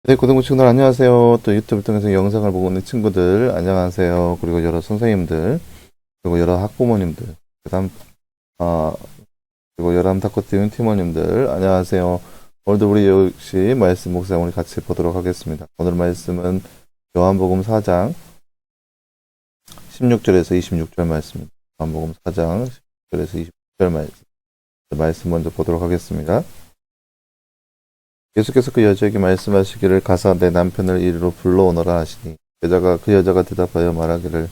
네, 고등부 친구들 안녕하세요. 또 유튜브 통해서 영상을 보고 있는 친구들 안녕하세요. 그리고 여러 선생님들, 그리고 여러 학부모님들, 그다음 아 그리고 여러 탁구팀 팀원님들 안녕하세요. 오늘도 우리 역시 말씀 묵상 우리 같이 보도록 하겠습니다. 오늘 말씀은 요한복음 4장 16절에서 26절 말씀입니다. 요한복음 4장 16절에서 26절 말씀 먼저 보도록 하겠습니다. 예수께서 그 여자에게 말씀하시기를 가서 내 남편을 이리로 불러오너라 하시니 그 여자가 대답하여 말하기를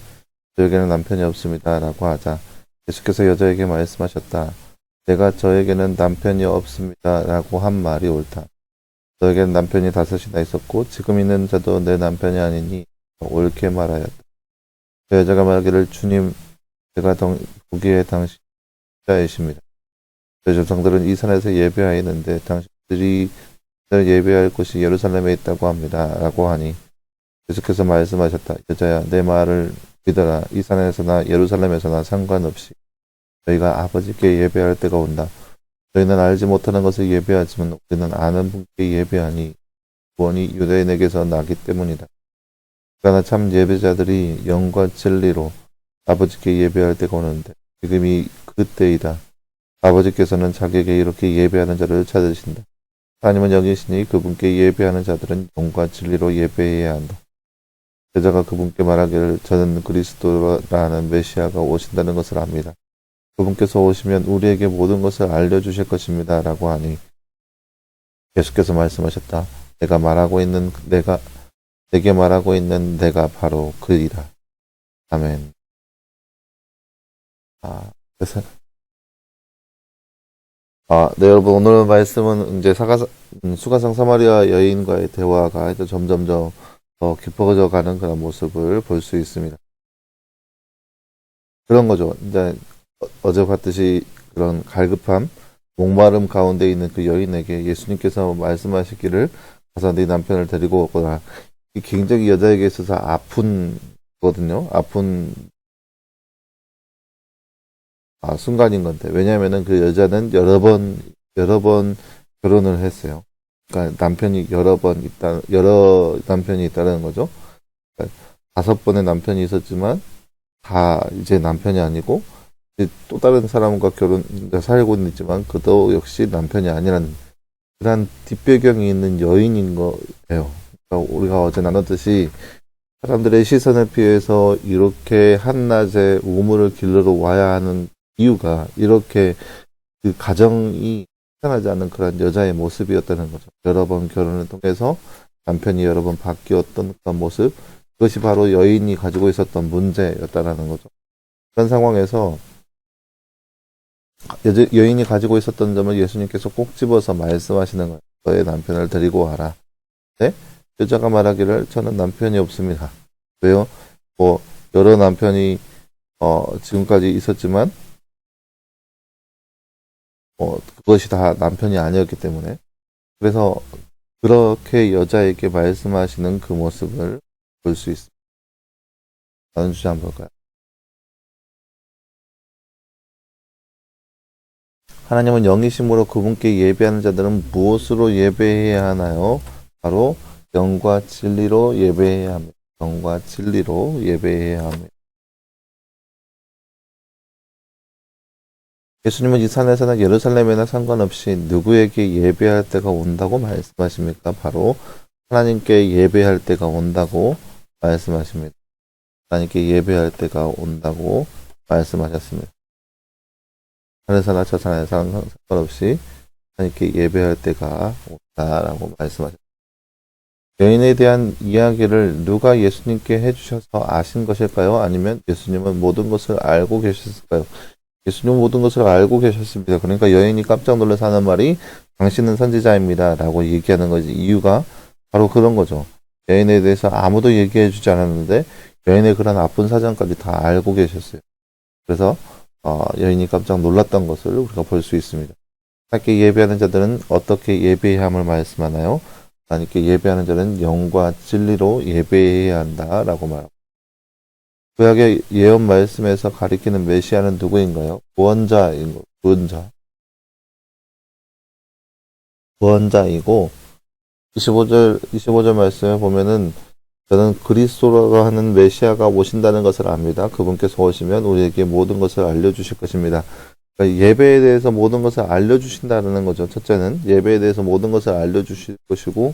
저에게는 남편이 없습니다 라고 하자 예수께서 여자에게 말씀하셨다. 내가 저에게는 남편이 없습니다 라고 한 말이 옳다. 저에게는 남편이 5이나 있었고 지금 있는 자도 내 남편이 아니니 옳게 말하였다. 그 여자가 말하기를 주님 제가 보기에 당신 자이십니다. 그 조상들은 이 산에서 예배하였는데 당신들이 예배할 곳이 예루살렘에 있다고 합니다. 라고 하니 예수께서 말씀하셨다. 여자야 내 말을 믿어라. 이 산에서나 예루살렘에서나 상관없이 저희가 아버지께 예배할 때가 온다. 저희는 알지 못하는 것을 예배하지만 우리는 아는 분께 예배하니 구원이 유대인에게서 나기 때문이다. 그러나 참 예배자들이 영과 진리로 아버지께 예배할 때가 오는데 지금이 그때이다. 아버지께서는 자기에게 이렇게 예배하는 자를 찾으신다. 하나님은 영이시니 그분께 예배하는 자들은 영과 진리로 예배해야 한다. 여자가 그분께 말하기를 저는 그리스도라는 메시아가 오신다는 것을 압니다. 그분께서 오시면 우리에게 모든 것을 알려주실 것입니다. 라고 하니 예수께서 말씀하셨다. 내게 말하고 있는 내가 바로 그이다. 아멘. 그래서 네, 여러분, 오늘 말씀은 이제 수가성 사마리아 여인과의 대화가 이제 점점점 더 깊어져 가는 그런 모습을 볼 수 있습니다. 그런 거죠. 이제 어제 봤듯이 그런 갈급함, 목마름 가운데 있는 그 여인에게 예수님께서 말씀하시기를 가서 네 남편을 데리고 오거나 이 굉장히 여자에게 있어서 아픈 거거든요. 아픈 순간인 건데 왜냐하면은 그 여자는 여러 번 결혼을 했어요. 그러니까 남편이 여러 남편이 있다는 거죠. 그러니까 5번의 남편이 있었지만 다 이제 남편이 아니고 이제 또 다른 사람과 살고 있지만 그도 역시 남편이 아니라는 그런 뒷배경이 있는 여인인 거예요. 그러니까 우리가 어제 나눴듯이 사람들의 시선을 피해서 이렇게 한낮에 우물을 길러 와야 하는 이유가 이렇게 그 가정이 편하지 않은 그런 여자의 모습이었다는 거죠. 여러 번 결혼을 통해서 남편이 여러 번 바뀌었던 그런 모습, 그것이 바로 여인이 가지고 있었던 문제였다는 거죠. 그런 상황에서 여인이 가지고 있었던 점을 예수님께서 꼭 집어서 말씀하시는 거예요. 너의 남편을 데리고 와라. 네? 여자가 말하기를 저는 남편이 없습니다. 왜요? 여러 남편이 지금까지 있었지만 그것이 다 남편이 아니었기 때문에 그래서 그렇게 여자에게 말씀하시는 그 모습을 볼 수 있습니다. 다른 주제 한번 볼까요? 하나님은 영이심으로 그분께 예배하는 자들은 무엇으로 예배해야 하나요? 바로 영과 진리로 예배해야 합니다. 영과 진리로 예배해야 합니다. 예수님은 이 산에서나 예루살렘에나 상관없이 누구에게 예배할 때가 온다고 말씀하십니까? 바로 하나님께 예배할 때가 온다고 말씀하십니다. 하나님께 예배할 때가 온다고 말씀하셨습니다. 하늘사나 저산에 상관없이 하나님께 예배할 때가 온다라고 말씀하셨습니다. 여인에 대한 이야기를 누가 예수님께 해주셔서 아신 것일까요? 아니면 예수님은 모든 것을 알고 계셨을까요? 예수님은 모든 것을 알고 계셨습니다. 그러니까 여인이 깜짝 놀라서 하는 말이 당신은 선지자입니다 라고 얘기하는 거지. 이유가 바로 그런 거죠. 여인에 대해서 아무도 얘기해 주지 않았는데 여인의 그런 아픈 사정까지 다 알고 계셨어요. 그래서 여인이 깜짝 놀랐던 것을 우리가 볼 수 있습니다. 하나님께 예배하는 자들은 어떻게 예배해야 함을 말씀하나요? 하나님께 예배하는 자는 영과 진리로 예배해야 한다라고 말합니다. 구약의 예언 말씀에서 가리키는 메시아는 누구인가요? 구원자이고 25절 말씀에 보면은 저는 그리스도라고 하는 메시아가 오신다는 것을 압니다. 그분께서 오시면 우리에게 모든 것을 알려주실 것입니다. 그러니까 예배에 대해서 모든 것을 알려주신다는 거죠. 첫째는 예배에 대해서 모든 것을 알려주실 것이고,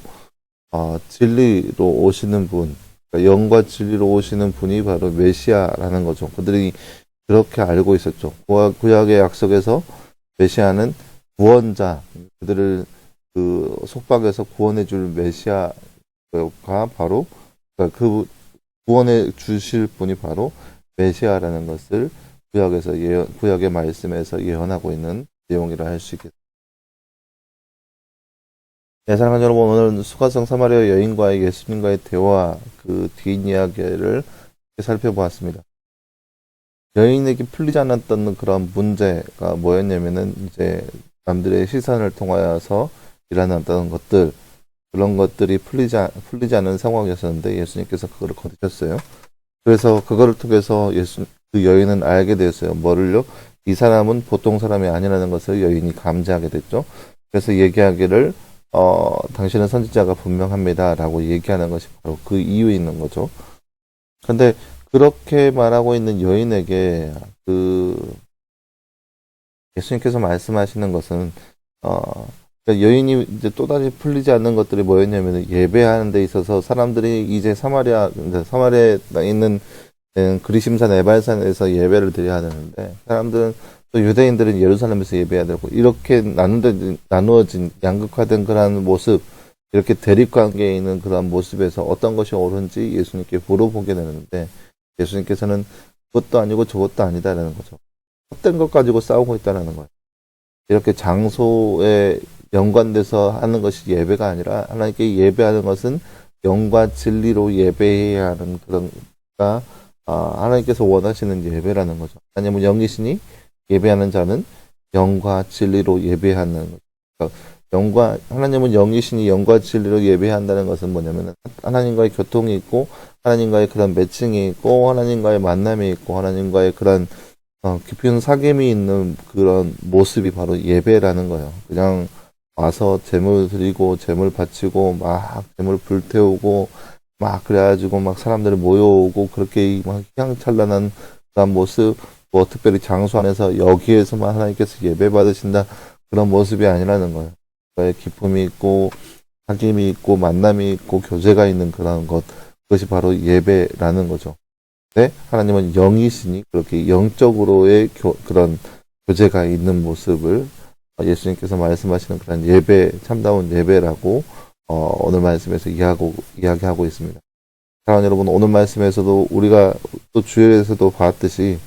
진리로 오시는 분, 그러니까 영과 진리로 오시는 분이 바로 메시아라는 거죠. 그들이 그렇게 알고 있었죠. 구약의 약속에서 메시아는 구원자, 그들을 그 속박에서 구원해줄 메시아가 바로, 그러니까 그 구원해 주실 분이 바로 메시아라는 것을 구약의 말씀에서 예언하고 있는 내용이라 할 수 있겠습니다. 네, 사랑하는 여러분, 오늘은 수가성 사마리아 여인과의 예수님과의 대화 그 뒷이야기를 살펴보았습니다. 여인에게 풀리지 않았던 그런 문제가 뭐였냐면은 이제 남들의 시선을 통하여서 일어났던 것들, 그런 것들이 풀리지 않은 상황이었었는데 예수님께서 그거를 거두셨어요. 그래서 그거를 통해서 그 여인은 알게 되었어요. 뭐를요? 이 사람은 보통 사람이 아니라는 것을 여인이 감지하게 됐죠. 그래서 얘기하기를 당신은 선지자가 분명합니다라고 얘기하는 것이 바로 그 이유에 있는 거죠. 근데 그렇게 말하고 있는 여인에게 그 예수님께서 말씀하시는 것은 그러니까 여인이 이제 또다시 풀리지 않는 것들이 뭐였냐면 예배하는 데 있어서 사람들이 이제 사마리아에 있는 그리심산 에발산에서 예배를 드려야 되는데 사람들은 또 유대인들은 예루살렘에서 예배해야 되고 이렇게 나누어진 양극화된 그런 모습 이렇게 대립 관계에 있는 그런 모습에서 어떤 것이 옳은지 예수님께 물어보게 되는데 예수님께서는 그것도 아니고 저것도 아니다라는 거죠. 헛된 것 가지고 싸우고 있다는 거예요. 이렇게 장소에 연관돼서 하는 것이 예배가 아니라 하나님께 예배하는 것은 영과 진리로 예배해야 하는 그런가 하나님께서 원하시는 예배라는 거죠. 하나님은 영이시니 예배하는 자는 영과 진리로 예배하는 거죠. 그러니까 하나님은 영이시니 영과 진리로 예배한다는 것은 뭐냐면 하나님과의 교통이 있고 하나님과의 그런 매칭이 있고 하나님과의 만남이 있고 하나님과의 그런 깊은 사귐이 있는 그런 모습이 바로 예배라는 거예요. 그냥 와서 재물 드리고 재물 바치고 막 재물 불태우고 막 그래가지고 막 사람들이 모여오고 그렇게 막 희망찬란한 그런 모습 뭐 특별히 장소 안에서 여기에서만 하나님께서 예배 받으신다 그런 모습이 아니라는 거예요. 기쁨이 있고 사귐이 있고 만남이 있고 교제가 있는 그런 것 그것이 바로 예배라는 거죠. 네, 하나님은 영이시니 그렇게 영적으로의 그런 교제가 있는 모습을 예수님께서 말씀하시는 그런 예배, 참다운 예배라고 오늘 말씀에서 이야기하고 있습니다. 사랑하는 여러분, 오늘 말씀에서도 우리가 또 주일에서도 봤듯이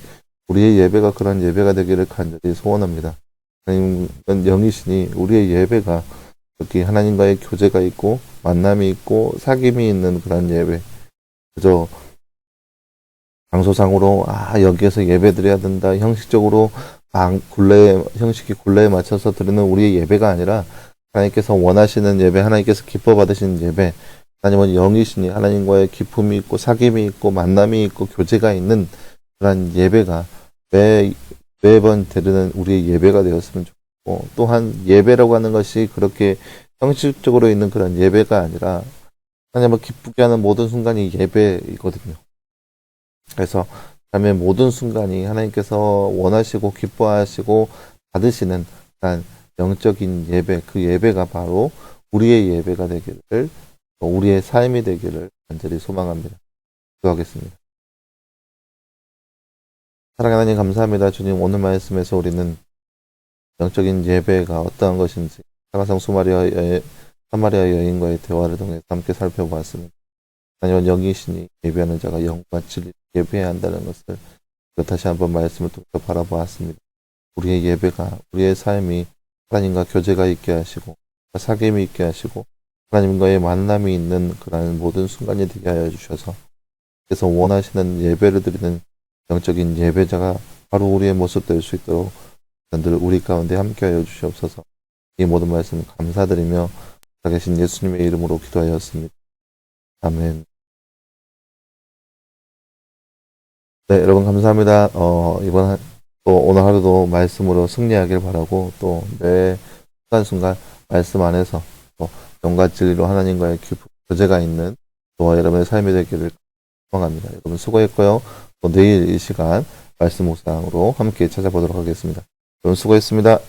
우리의 예배가 그런 예배가 되기를 간절히 소원합니다. 하나님은 영이시니 우리의 예배가 이렇게 하나님과의 교제가 있고 만남이 있고 사귐이 있는 그런 예배. 그저 장소상으로 여기에서 예배 드려야 된다. 형식적으로 형식이 굴레에 맞춰서 드리는 우리의 예배가 아니라 하나님께서 원하시는 예배, 하나님께서 기뻐 받으시는 예배, 하나님은 영이시니 하나님과의 기쁨이 있고 사귐이 있고 만남이 있고 교제가 있는 그런 예배가 매번 드리는 우리의 예배가 되었으면 좋겠고 또한 예배라고 하는 것이 그렇게 형식적으로 있는 그런 예배가 아니라 하나님을 기쁘게 하는 모든 순간이 예배이거든요. 그래서 삶의 모든 순간이 하나님께서 원하시고 기뻐하시고 받으시는 영적인 예배, 그 예배가 바로 우리의 예배가 되기를, 우리의 삶이 되기를 간절히 소망합니다. 기도하겠습니다. 사랑하는 하나님 감사합니다. 주님 오늘 말씀에서 우리는 영적인 예배가 어떠한 것인지 사가성 사마리아 여인과의 대화를 통해 함께 살펴보았습니다. 하나님은 영이시니 예배하는 자가 영과 진리를 예배해야 한다는 것을 다시 한번 말씀을 통해서 바라보았습니다. 우리의 예배가 우리의 삶이 하나님과 교제가 있게 하시고 사귐이 있게 하시고 하나님과의 만남이 있는 그런 모든 순간이 되게 하여 주셔서 그래서 원하시는 예배를 드리는 영적인 예배자가 바로 우리의 모습 될 수 있도록 늘 우리 가운데 함께 하여 주시옵소서. 이 모든 말씀 감사드리며 살아계신 예수님의 이름으로 기도하였습니다. 아멘. 네, 여러분 감사합니다. 또 오늘 하루도 말씀으로 승리하길 바라고 또 매 순간순간 말씀 안에서 또 영과 진리로 하나님과의 교제가 있는 저와 여러분의 삶이 되기를 소망합니다. 여러분 수고했고요. 또 내일 이 시간 말씀 묵상으로 함께 찾아보도록 하겠습니다. 여러분 수고했습니다.